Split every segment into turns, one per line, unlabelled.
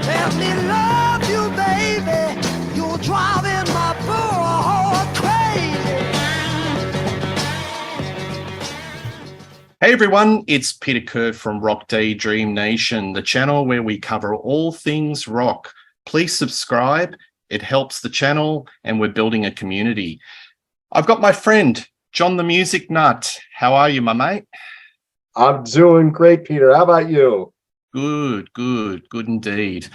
Let me love you, baby. You're driving my poor heart crazy.
Hey everyone, it's Peter Kerr from Daydream Nation, the channel where we cover all things rock. Please subscribe. It helps the channel and we're building a community. I've got my friend, John the Music Nut. How are you, my mate?
I'm doing great, Peter. How about you?
Good indeed.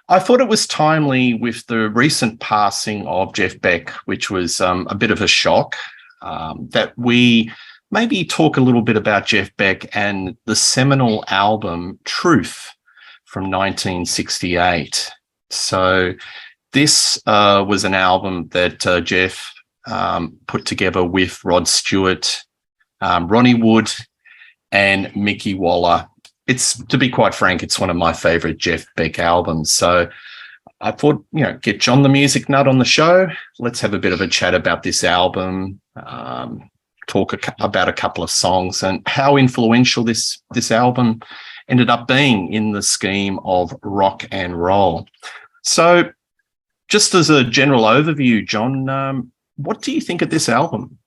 I thought it was timely with the recent passing of Jeff Beck, which was a bit of a shock, that we maybe talk a little bit about Jeff Beck and the seminal album Truth from 1968. So this was an album that Jeff put together with Rod Stewart, Ronnie Wood, and Mickey Waller. It's, to be quite frank, it's one of my favorite Jeff Beck albums. So I thought, get John the Music Nut on the show. Let's have a bit of a chat about this album, talk about a couple of songs and how influential this album ended up being in the scheme of rock and roll. So just as a general overview, John, what do you think of this album?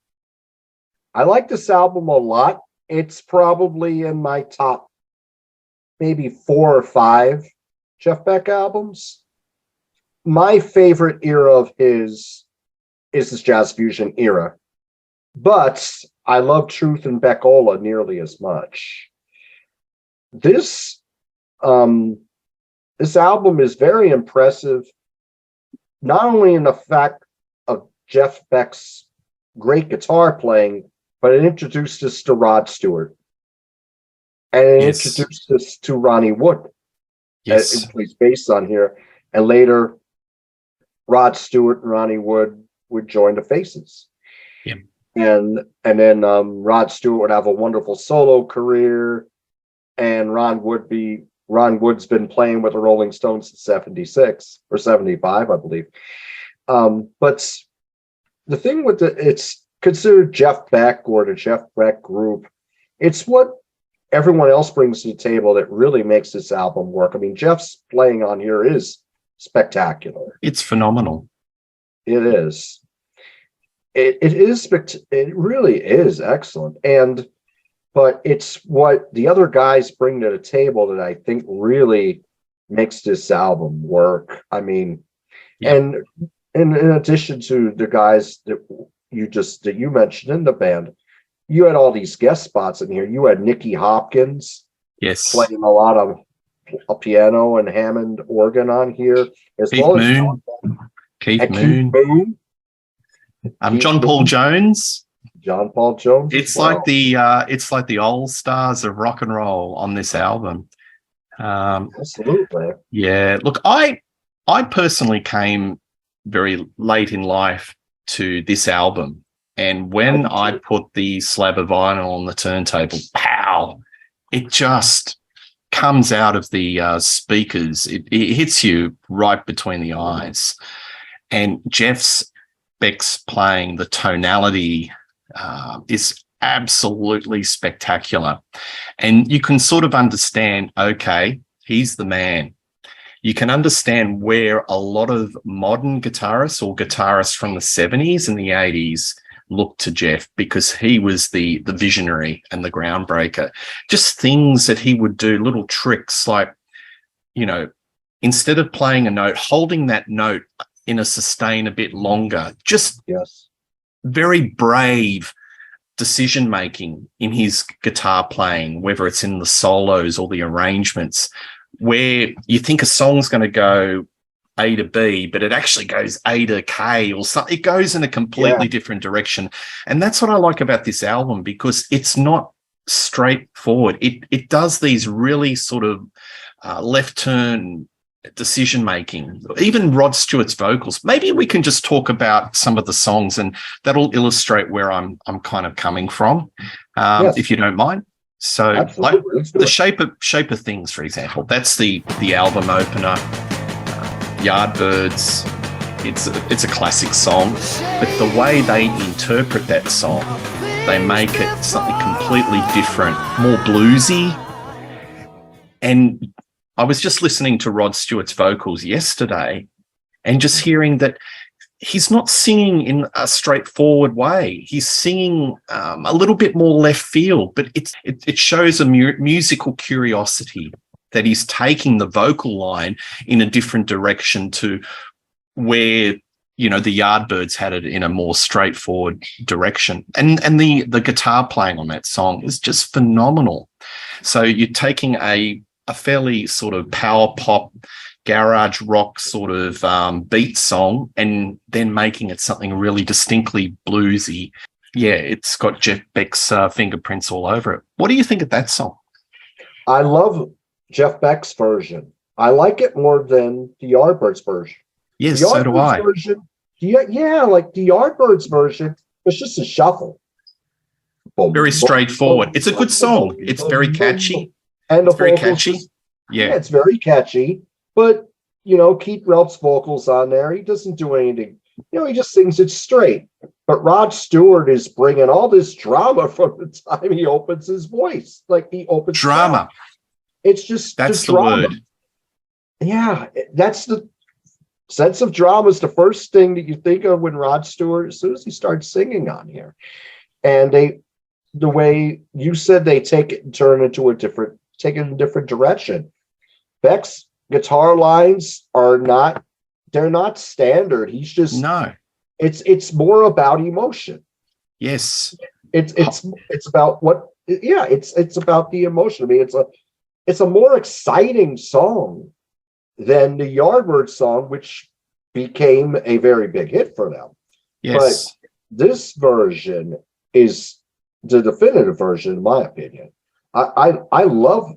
I like this album a lot. It's probably in my top maybe 4 or 5 Jeff Beck albums. My favorite era of his is this jazz fusion era, but I love Truth and Beckola nearly as much. This album is very impressive, not only in the fact of Jeff Beck's great guitar playing, but it introduced us to Rod Stewart. And it introduced us to Ronnie Wood.
Yes.
It plays bass on here. And later, Rod Stewart and Ronnie Wood would join the Faces.
Yeah.
And then Rod Stewart would have a wonderful solo career. And Ron Wood's been playing with the Rolling Stones since 76 or 75, I believe. But the thing with it's considered Jeff Beck or the Jeff Beck group. It's what everyone else brings to the table that really makes this album work. I mean, Jeff's playing on here is spectacular.
It's phenomenal.
It is. It really is excellent. But it's what the other guys bring to the table that I think really makes this album work. I mean, and in addition to the guys that you mentioned in the band, you had all these guest spots in here. You had Nicky Hopkins, playing a lot of a piano and Hammond organ on here, as
Keith
well
Moon.
as
Keith Moon. John Paul Jones.
John Paul Jones.
It's like the all stars of rock and roll on this album.
Absolutely.
Yeah. Look, I personally came very late in life to this album. And when I put the slab of vinyl on the turntable, pow, it just comes out of the speakers. It hits you right between the eyes. And Jeff Beck's playing the tonality is absolutely spectacular. And you can sort of understand, okay, he's the man. You can understand where a lot of modern guitarists or guitarists from the 70s and the 80s look to Jeff, because he was the visionary and the groundbreaker. Just things that he would do, little tricks like, instead of playing a note, holding that note in a sustain a bit longer. Just very brave decision-making in his guitar playing, whether it's in the solos or the arrangements, where you think a song's going to go A to B, but it actually goes A to K or something. It goes in a completely different direction. And that's what I like about this album, because it's not straightforward. It does these really sort of left turn decision making. Even Rod Stewart's vocals. Maybe we can just talk about some of the songs, and that'll illustrate where I'm kind of coming from, if you don't mind. So, like the shape of Things, for example, that's the album opener. Yardbirds, it's a classic song, but the way they interpret that song, they make it something completely different, more bluesy. And I was just listening to Rod Stewart's vocals yesterday and just hearing that he's not singing in a straightforward way. He's singing a little bit more left field, but it shows a musical curiosity that he's taking the vocal line in a different direction to where, you know, the Yardbirds had it in a more straightforward direction. And the guitar playing on that song is just phenomenal. So you're taking a fairly sort of power pop, garage rock sort of beat song and then making it something really distinctly bluesy. Yeah, it's got Jeff Beck's fingerprints all over it. What do you think of that song?
I love Jeff Beck's version. I like it more than the Yardbirds version.
Yes,
the
so do I.
Version, yeah, like the Yardbirds version was just a shuffle.
Very straightforward. It's a good song. It's very catchy.
And
it's very catchy. Yeah,
it's very catchy. But, you know, Keith Relf's vocals on there, he doesn't do anything. You know, he just sings it straight. But Rod Stewart is bringing all this drama from the time he opens his voice. Like he opens
drama.
It's just
that's the
drama.
word.
Yeah, that's the sense of drama is the first thing that you think of when Rod Stewart, as soon as he starts singing on here. And the way you said, they take it and turn it into take it in a different direction. Beck's guitar lines they're not standard. He's just it's more about emotion.
Yes.
It's about it's about the emotion. I mean, it's a more exciting song than the Yardbirds song, which became a very big hit for them.
Yes.
But this version is the definitive version, in my opinion. I love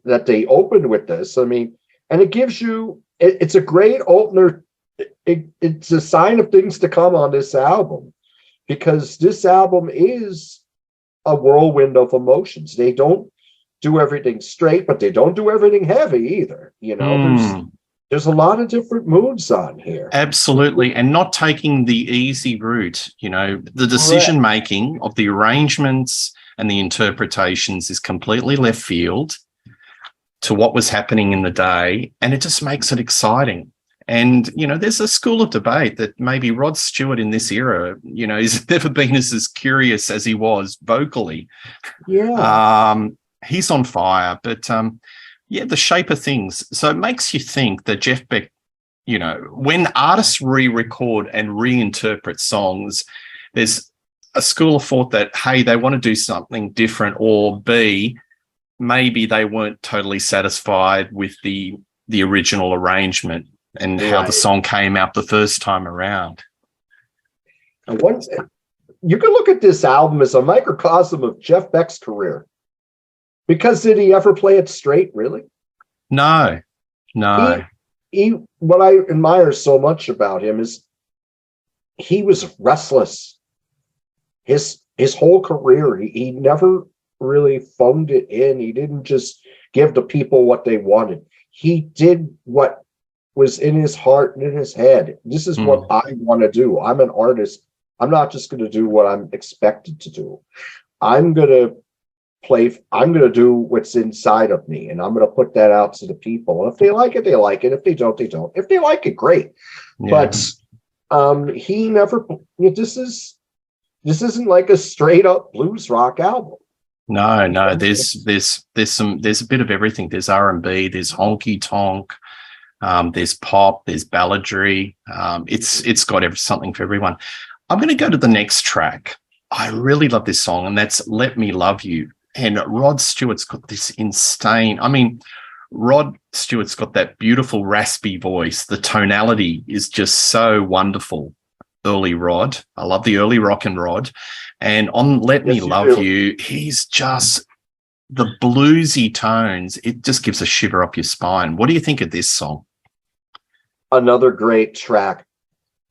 that they opened with this. I mean, and it gives you, it's a great opener. It's a sign of things to come on this album, because this album is a whirlwind of emotions. They don't do everything straight, but they don't do everything heavy either. You know, there's a lot of different moods on here.
Absolutely. And not taking the easy route. You know, the decision making of the arrangements and the interpretations is completely left field to what was happening in the day, and it just makes it exciting. And, you know, there's a school of debate that maybe Rod Stewart in this era, you know, he's never been as curious as he was vocally.
Yeah.
He's on fire, but yeah, the shape of things. So it makes you think that Jeff Beck, you know, when artists re-record and reinterpret songs, there's a school of thought that, hey, they want to do something different, or B, maybe they weren't totally satisfied with the original arrangement and how the song came out the first time around.
And you can look at this album as a microcosm of Jeff Beck's career. Because did he ever play it straight, really?
No.
What I admire so much about him is he was restless. His whole career, he never really phoned it in. He didn't just give the people what they wanted. He did what was in his heart and in his head. This is what I want to do. I'm an artist. I'm not just going to do what I'm expected to do. I'm going to do what's inside of me, and I'm going to put that out to the people. And if they like it, they like it. If they don't, they don't. If they like it, great. Yeah. But he never. This isn't like a straight up blues rock album.
No. There's a bit of everything. There's R&B. There's honky tonk. There's pop. There's balladry. It's got something for everyone. I'm going to go to the next track. I really love this song, and that's "Let Me Love You." And Rod Stewart's got this insane. I mean, Rod Stewart's got that beautiful raspy voice. The tonality is just so wonderful. Early Rod. I love the early rock and Rod. And on Let Me Love You, he's just the bluesy tones. It just gives a shiver up your spine. What do you think of this song?
Another great track.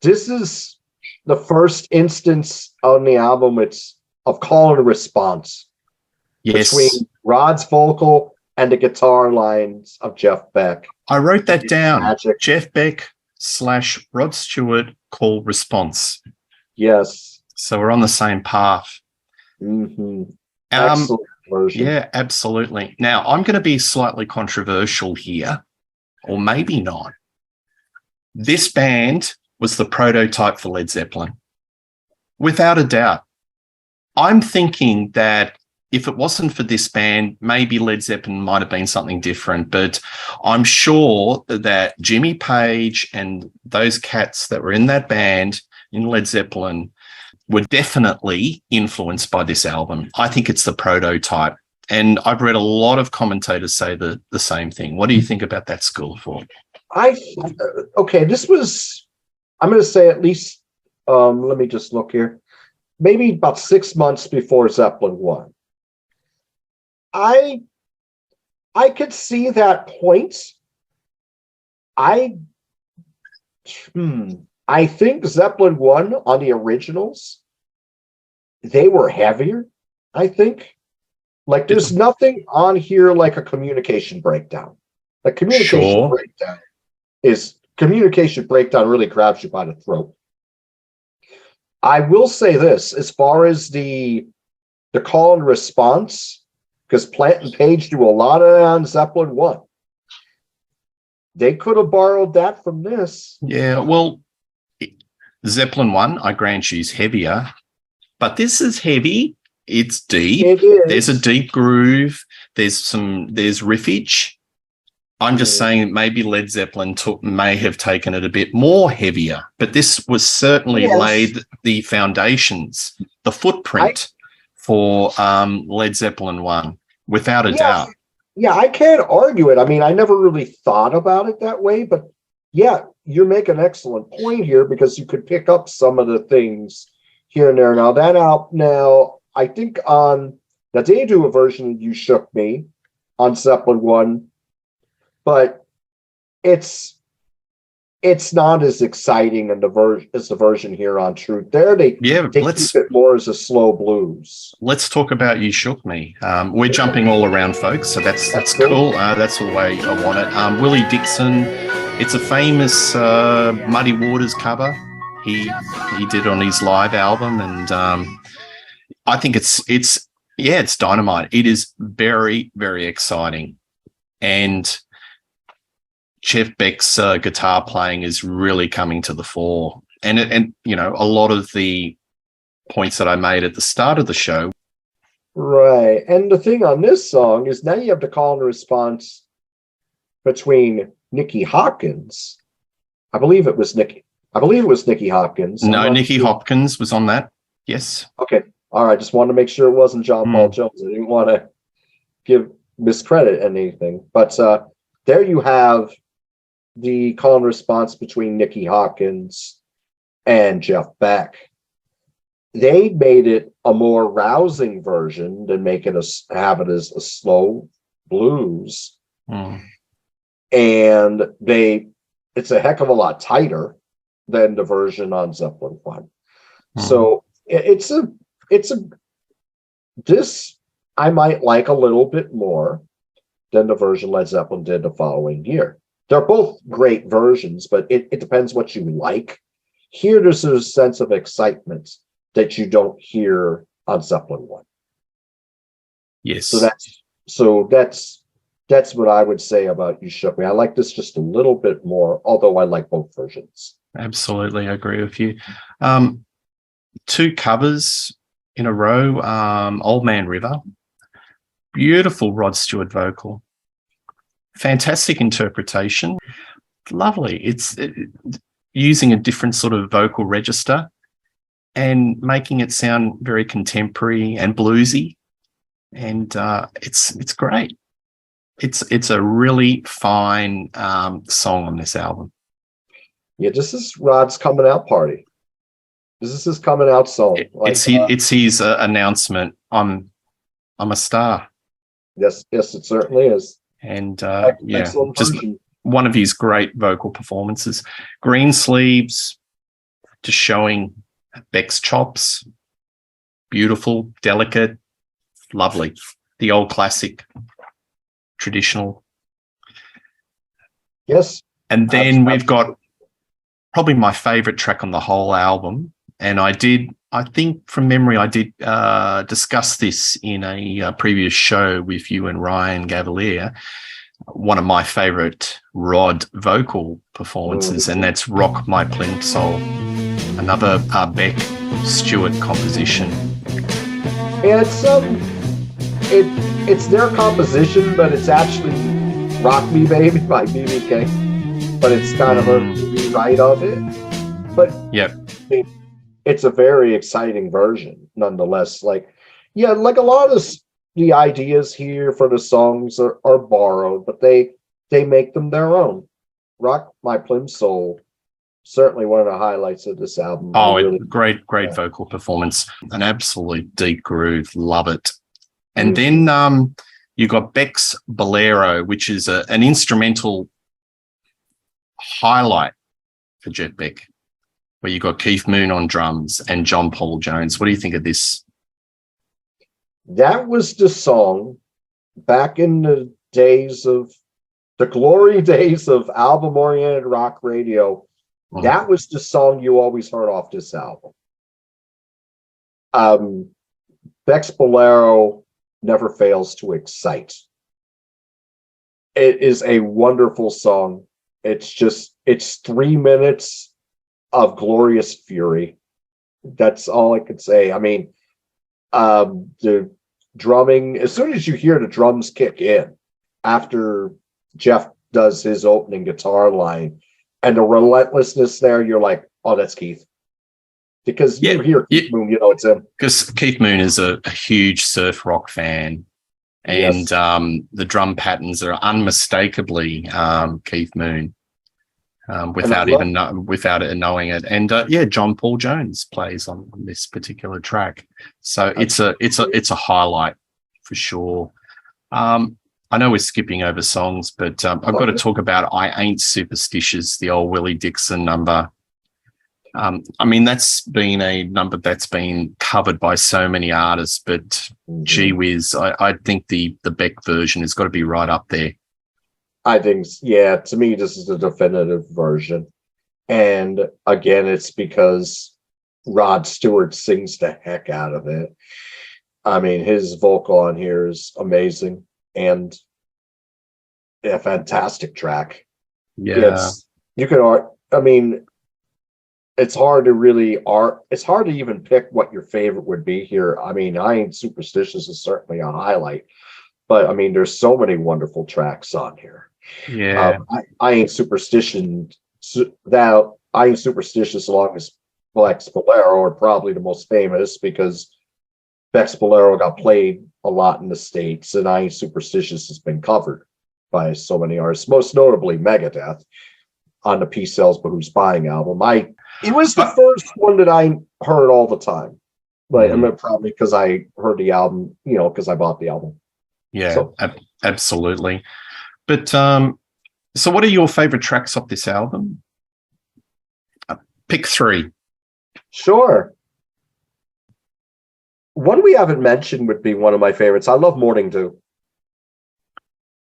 This is the first instance on the album of call and response.
Yes.
Between Rod's vocal and the guitar lines of Jeff Beck.
I wrote that down.
Magic.
Jeff Beck / Rod Stewart call response.
Yes.
So we're on the same path.
Mm-hmm. Excellent. version.
Yeah, absolutely. Now, I'm going to be slightly controversial here, or maybe not. This band was the prototype for Led Zeppelin, without a doubt. I'm thinking that if it wasn't for this band, maybe Led Zeppelin might have been something different. But I'm sure that Jimmy Page and those cats that were in that band in Led Zeppelin were definitely influenced by this album. I think it's the prototype. And I've read a lot of commentators say the same thing. What do you think about that school of thought?
Okay, this was, I'm going to say at least, let me just look here, maybe about 6 months before Zeppelin 1. I could see that point. I think Zeppelin 1 on the originals, they were heavier, I think. Like, there's nothing on here like a communication breakdown. Like, communication breakdown really grabs you by the throat. I will say this, as far as the call and response, because Plant and Page do a lot of that on Zeppelin 1. They could have borrowed that from this.
Yeah, well, Zeppelin 1, I grant you, is heavier, but this is heavy. It's deep.
It is.
There's a deep groove. There's riffage. I'm just saying maybe Led Zeppelin may have taken it a bit more heavier, but this was certainly laid the foundations, the footprint for Led Zeppelin 1, without a doubt.
Yeah, I can't argue it. I mean, I never really thought about it that way, but yeah, you make an excellent point here because you could pick up some of the things here and there. Now, I think they do a version of You Shook Me on Zeppelin 1, but it's not as exciting as the version here on Truth. There, they keep it more as a slow blues.
Let's talk about You Shook Me. We're jumping all around, folks, so that's cool. That's the way I want it. Willie Dixon, it's a famous Muddy Waters cover. He did on his live album, and I think it's dynamite. It is very, very exciting, and Jeff Beck's guitar playing is really coming to the fore. And you know, a lot of the points that I made at the start of the show.
Right. And the thing on this song is now you have the call and response between Nicky Hopkins. I believe it was Nicky Hopkins.
No, Nicky Hopkins was on that. Yes.
Okay. All right. Just wanted to make sure it wasn't John Paul Jones. I didn't want to miscredit anything. But there you have the call and response between Nicky Hopkins and Jeff Beck. They made it a more rousing version than have it as a slow blues. And it's a heck of a lot tighter than the version on Zeppelin 1. So this I might like a little bit more than the version Led Zeppelin did the following year. They're both great versions, but it depends what you like. Here, there's a sense of excitement that you don't hear on Zeppelin 1.
Yes.
So that's what I would say about You Shook Me. I like this just a little bit more, although I like both versions.
Absolutely, I agree with you. 2 covers in a row. Old Man River, beautiful Rod Stewart vocal, fantastic interpretation, lovely. It's using a different sort of vocal register and making it sound very contemporary and bluesy, and it's great. It's a really fine song on this album.
Yeah, this is Rod's coming out party. This is his coming out song.
It's his announcement. I'm a star.
Yes, it certainly is.
And just one of his great vocal performances. Green sleeves, just showing Beck's chops. Beautiful, delicate, lovely. The old classic, traditional.
Yes.
And then we've got probably my favorite track on the whole album, And I think from memory, I did discuss this in a previous show with you and Ryan Gavalier, one of my favorite Rod vocal performances, and that's Rock My Plimsoll, another Beck Stewart composition.
And it's their composition, but it's actually Rock Me Baby by B.B. King, but it's kind of a rewrite of it. But
yep.
It's a very exciting version nonetheless. Like a lot of the ideas here for the songs are borrowed, but they make them their own. Rock My Plimsoll, certainly one of the highlights of this album.
Oh, really, great vocal performance. An absolute deep groove. Love it. And then you got Bex Bolero, which is an instrumental highlight for Jeff Beck, where you got Keith Moon on drums and John Paul Jones. What do you think of this?
That was the song back in the glory days of album-oriented rock radio. Mm-hmm. That was the song you always heard off this album. Bex Bolero never fails to excite. It is a wonderful song. It's 3 minutes of glorious fury. That's all I could say. I mean, the drumming, as soon as you hear the drums kick in after Jeff does his opening guitar line and the relentlessness there, you're like, oh, that's Keith. Because you hear Keith Moon, you know it's him.
Because Keith Moon is a huge surf rock fan, and the drum patterns are unmistakably Keith Moon, without knowing it. And John Paul Jones plays on this particular track, so it's a highlight for sure. I know we're skipping over songs, but I've got to talk about "I Ain't Superstitious," the old Willie Dixon number. I mean, that's been a number that's been covered by so many artists, but gee whiz, I think the Beck version has got to be right up there.
I think, to me, this is the definitive version. And again, it's because Rod Stewart sings the heck out of it. I mean, his vocal on here is amazing and a fantastic track.
Yeah.
It's hard to even pick what your favorite would be here. I mean, I Ain't Superstitious is certainly a highlight, but I mean, there's so many wonderful tracks on here.
Yeah.
I Ain't Superstitious along with Bex Bolero are probably the most famous because Bex Bolero got played a lot in the States, and I Ain't Superstitious has been covered by so many artists, most notably Megadeth on the Peace Sells But Who's Buying album. It was the first one that I heard all the time. Like, I mean, probably because I heard the album, because I bought the album.
Yeah, so. Absolutely. But so what are your favorite tracks off this album? Pick 3.
Sure. One we haven't mentioned would be one of my favorites. I love Morning Dew.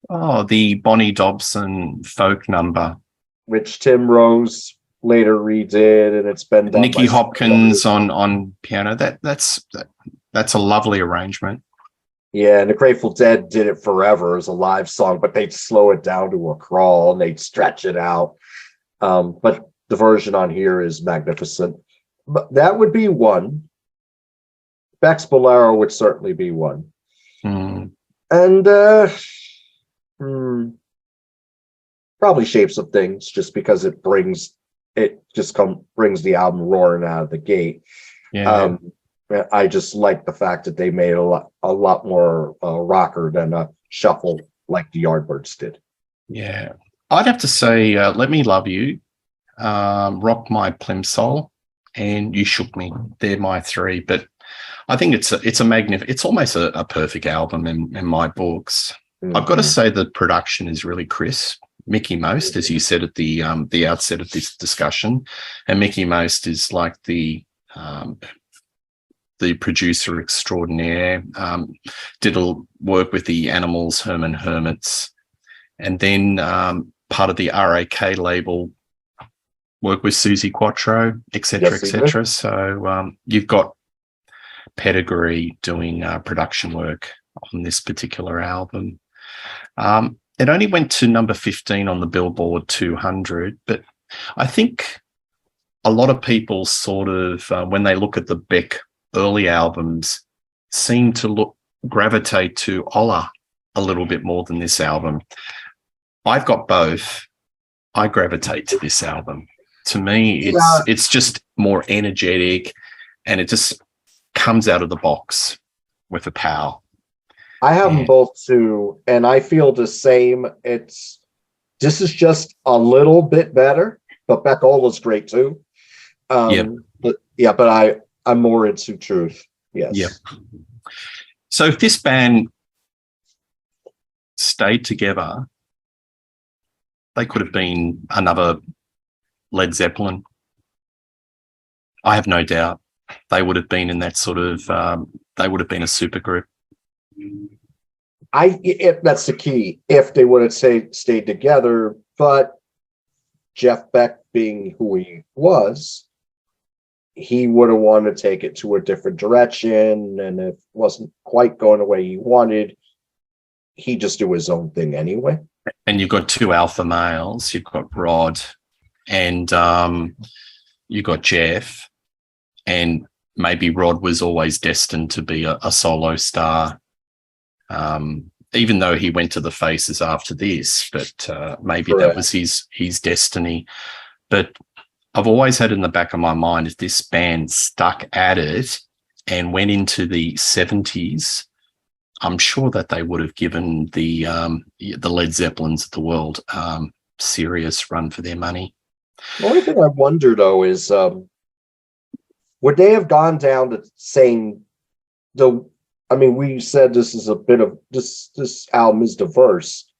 Oh, the Bonnie Dobson folk number.
Which Tim Rose later redid, and it's been done
Nicky Hopkins on piano. That's a lovely arrangement.
Yeah, and the Grateful Dead did it forever as a live song, but they'd slow it down to a crawl and they'd stretch it out. But the version on here is magnificent. But that would be one. Bex Bolero would certainly be one. And probably Shapes of Things, just because it brings the album roaring out of the gate.
Yeah.
I just like the fact that they made a lot more rocker than a shuffle like the Yardbirds did.
Yeah, I'd have to say Let Me Love You, Rock My Plimsoll, and You Shook Me. They're my 3, but I think it's almost a perfect album in my books. I've got to say the production is really crisp. Mickey Most, as you said at the outset of this discussion, and Mickey Most is like the producer extraordinaire. Did a work with the Animals, Herman Hermits, and then part of the RAK label work with Susie Quattro, etc.,
Yes, he
etc. So you've got pedigree doing production work on this particular album. It only went to number 15 on the Billboard 200, but I think a lot of people sort of, when they look at the Beck early albums, seem to gravitate to Olla a little bit more than this album. I've got both. I gravitate to this album. To me, it's just more energetic, and it just comes out of the box with a power.
I have them both too, and I feel the same. This is just a little bit better, but Beck Ola's great too. But I'm more into Truth. Yes.
Yeah. So if this band stayed together, they could have been another Led Zeppelin. I have no doubt they would have been in that sort of, they would have been a supergroup.
That's the key. If they would have stayed together, but Jeff Beck being who he was, he would have wanted to take it to a different direction, and if it wasn't quite going the way he wanted, he just do his own thing anyway.
And you've got two alpha males. You've got Rod, and you've got Jeff, and maybe Rod was always destined to be a solo star, even though he went to the Faces after this. But maybe that was his destiny. But I've always had in the back of my mind, if this band stuck at it and went into the 70s, I'm sure that they would have given the Led Zeppelins of the world serious run for their money.
The only thing I wonder, though, is would they have gone down to saying we said this is a bit of this album is diverse,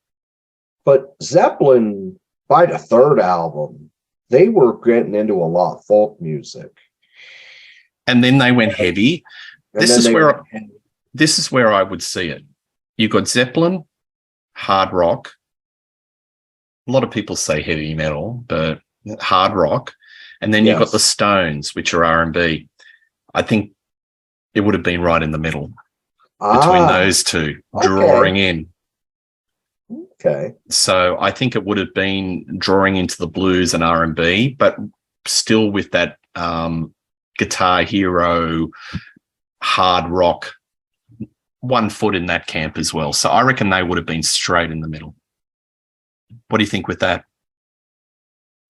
but Zeppelin by the third album, they were getting into a lot of folk music,
and then they went heavy. This is where I would see it. You've got Zeppelin, hard rock. A lot of people say heavy metal, but hard rock. And then you've got the Stones, which are R&B. I think it would have been right in the middle between those two, drawing in.
Okay.
So I think it would have been drawing into the blues and R&B, but still with that Guitar Hero, hard rock, one foot in that camp as well. So I reckon they would have been straight in the middle. What do you think with that?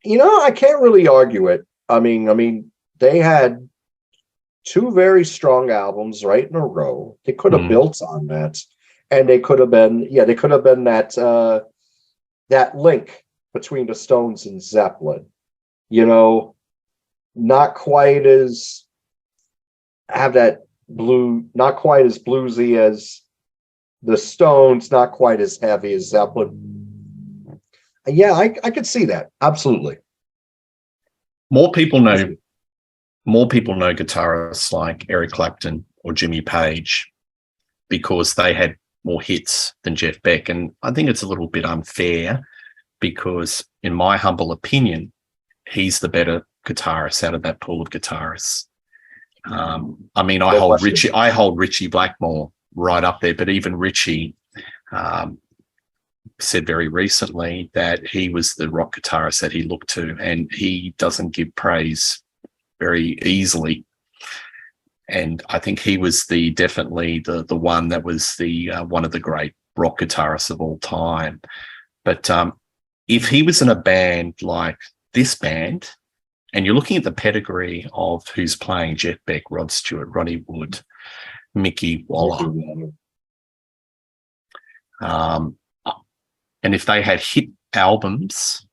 I can't really argue it. I mean, they had two very strong albums right in a row. They could have built on that, and they could have been that that link between the Stones and Zeppelin. Not quite as not quite as bluesy as the Stones, not quite as heavy as Zeppelin. Yeah, I could see that. Absolutely.
More people know guitarists like Eric Clapton or Jimmy Page because they had more hits than Jeff Beck. And I think it's a little bit unfair because, in my humble opinion, he's the better guitarist out of that pool of guitarists. I hold Richie Blackmore right up there, but even Richie said very recently that he was the rock guitarist that he looked to, and he doesn't give praise very easily. And I think he was definitely the one that was one of the great rock guitarists of all time. But if he was in a band like this band, and you're looking at the pedigree of who's playing Jeff Beck, Rod Stewart, Ronnie Wood, Mickey Waller, and if they had hit albums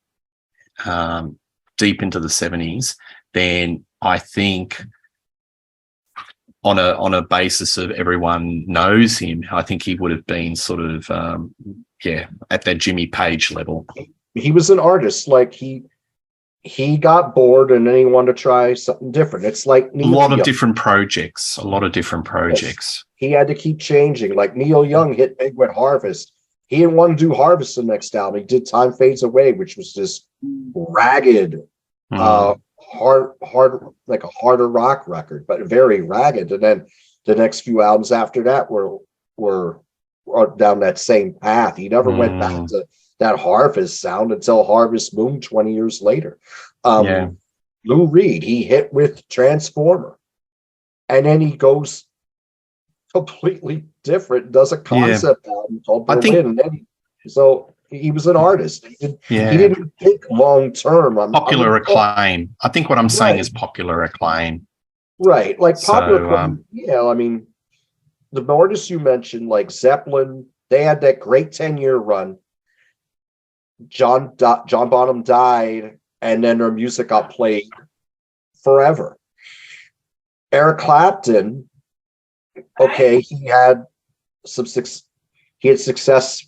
deep into the 70s, then I think on a basis of everyone knows him, I think he would have been sort of, at that Jimmy Page level.
He was an artist. Like he got bored and then he wanted to try something different. It's like
a lot of different projects. Yes.
He had to keep changing. Like Neil Young hit big with Harvest. He didn't want to do Harvest the next album. He did Time Fades Away, which was just ragged. hard, like a harder rock record, but very ragged. And then the next few albums after that were down that same path. He never went back to that Harvest sound until Harvest Moon 20 years later. Lou Reed, he hit with Transformer, and then he goes completely different, does a concept album called Berlin, and then so he was an artist. He didn't think long term.
Popular acclaim. I think what I'm saying is popular acclaim.
Right, like popular acclaim. I mean, the artists you mentioned, like Zeppelin, they had that great 10-year run. John Bonham died, and then their music got played forever. Eric Clapton, okay, he had success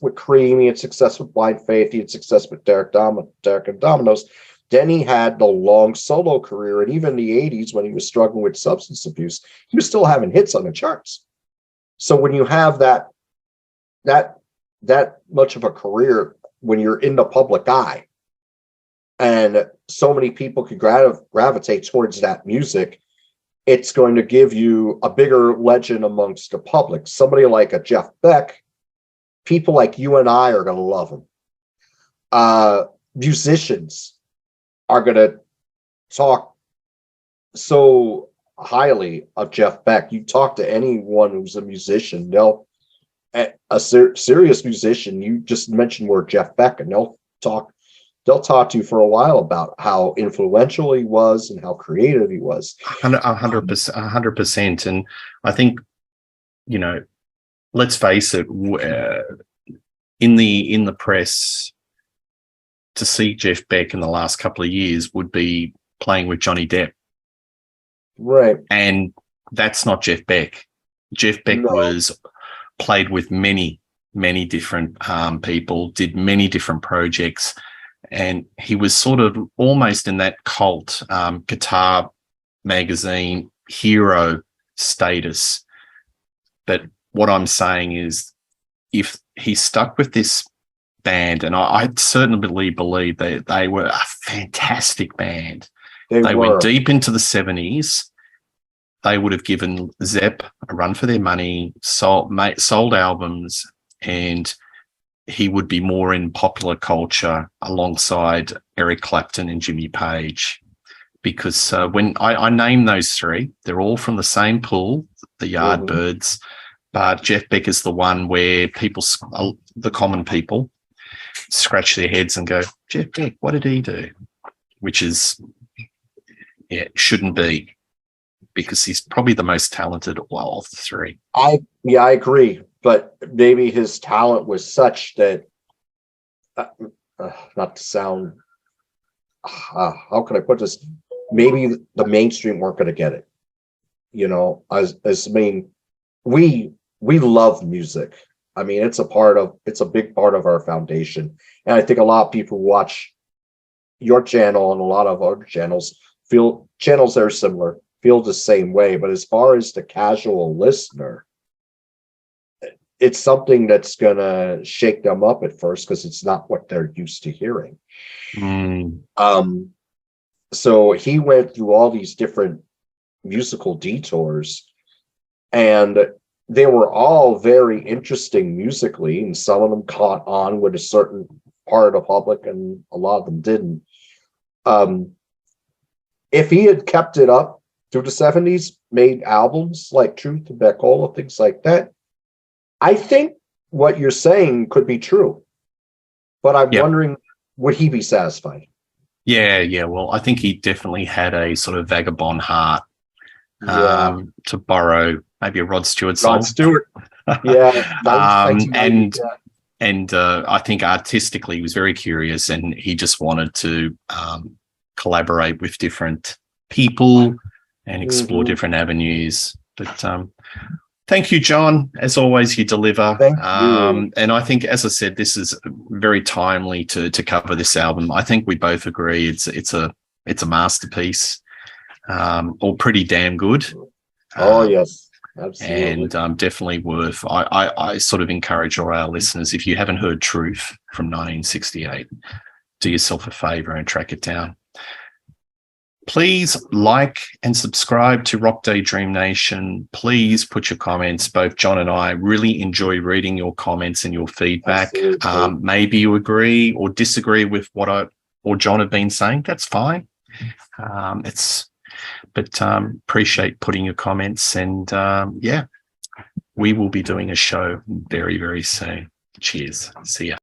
with Cream, he had success with Blind Faith, he had success with Derek and Dominoes. Then he had the long solo career, and even in the 80s when he was struggling with substance abuse, he was still having hits on the charts. So when you have that much of a career, when you're in the public eye, and so many people could gravitate towards that music, it's going to give you a bigger legend amongst the public. Somebody like a Jeff Beck, people like you and I are going to love him. Musicians are going to talk so highly of Jeff Beck. You talk to anyone who's a musician, serious musician, you just mention word Jeff Beck, and they'll talk to you for a while about how influential he was and how creative he was.
100%. And I think, let's face it, in the press, to see Jeff Beck in the last couple of years would be playing with Johnny Depp.
Right.
And that's not Jeff Beck. Jeff Beck was played with many, many different people, did many different projects, and he was sort of almost in that cult guitar magazine hero status. But what I'm saying is, if he stuck with this band, and I certainly believe they were a fantastic band. They were deep into the 70s. They would have given Zepp a run for their money, sold albums, and he would be more in popular culture alongside Eric Clapton and Jimmy Page. Because when I name those three, they're all from the same pool, the Yardbirds, but Jeff Beck is the one where people, the common people, scratch their heads and go, Jeff Beck, what did he do? Which is, shouldn't be, because he's probably the most talented of the three.
I agree, but maybe his talent was such that, not to sound, how can I put this? Maybe the mainstream weren't going to get it. We love music. I mean, it's a big part of our foundation. And I think a lot of people who watch your channel and a lot of other channels channels that are similar, feel the same way. But as far as the casual listener, it's something that's going to shake them up at first because it's not what they're used to hearing. So he went through all these different musical detours, and they were all very interesting musically, and some of them caught on with a certain part of the public and a lot of them didn't. If he had kept it up through the 70s, made albums like Truth and Beckola, things like that, I think what you're saying could be true. But I'm wondering, would he be satisfied? Yeah.
Well, I think he definitely had a sort of vagabond heart, to borrow maybe a Rod Stewart song.
Rod Stewart.
And I think artistically he was very curious, and he just wanted to collaborate with different people and explore different avenues. But thank you, John. As always, you deliver.
Thank you.
And I think, as I said, this is very timely to cover this album. I think we both agree it's a masterpiece, or pretty damn good.
Yes, absolutely.
And definitely worth. I sort of encourage all our listeners, if you haven't heard Truth from 1968, do yourself a favor and track it down. Please like and subscribe to Rock Daydream Nation. Please put your comments. Both John and I really enjoy reading your comments and your feedback. Maybe you agree or disagree with what I or John have been saying. That's fine. Appreciate putting your comments, and we will be doing a show very, very soon. Cheers. See ya.